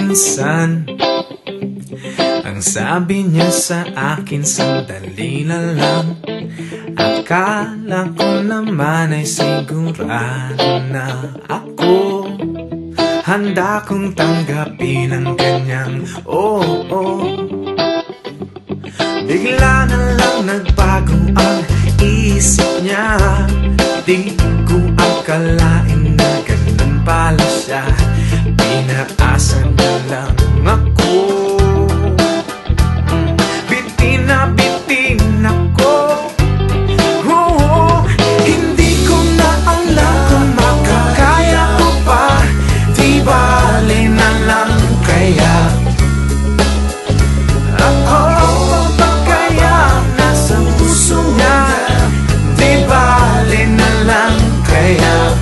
minsan ang sabi niya sa akin, sandali na lang. Akala ko naman ay sigurado na ako handa kong tanggapin ang kanyang Bigla na lang nagbago ang isip niya. Di ko akalain na ganun pala siya. Pinaasa niya lang ako. Bitin na bitin ako. Hindi ko na alam kung makakaya ko pa. Di bale na lang kaya ako pa kaya nasa puso niya. Di bale na lang kaya,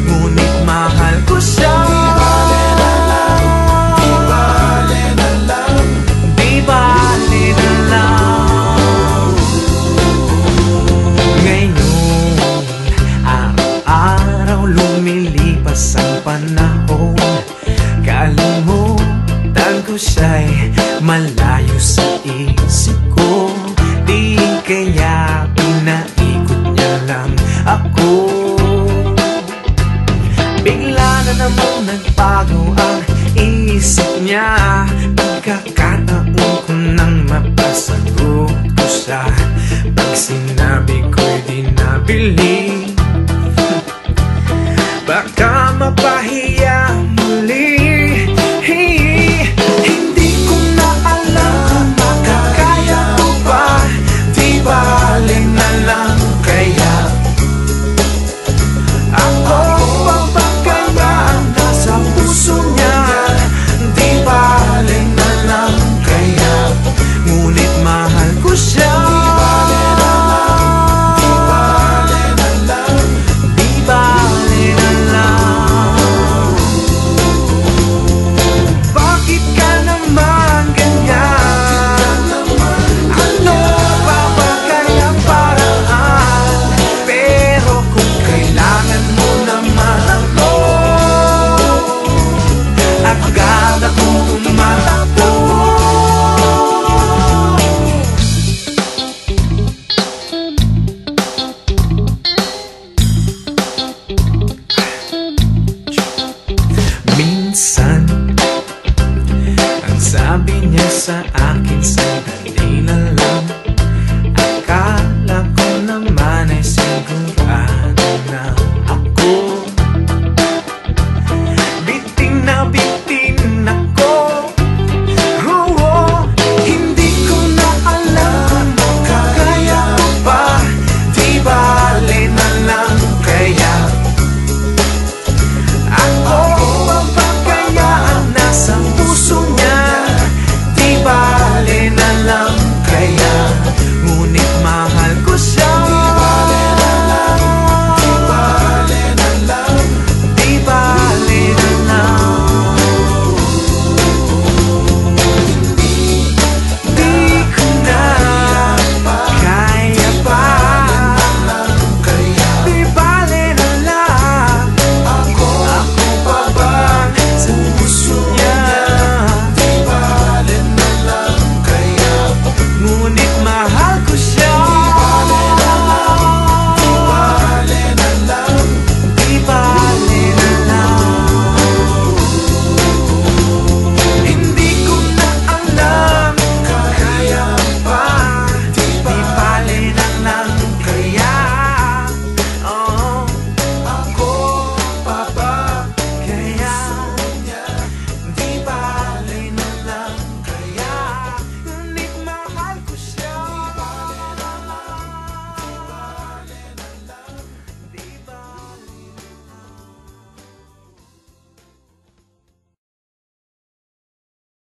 ngunit mahal ko siya. Di bale na lang. Di bale na lang. Ngayon, araw-araw lumilipas ang panahon. Kalimutan ko siya'y malayo sa isip ko. Di kaya pinaikot niya lang ako. Bigla na namang nagbago ang isip niya. Pagkakataon ko nang mapasagot ko siya. Pag sinabi ko'y di nabili, baka mapahiya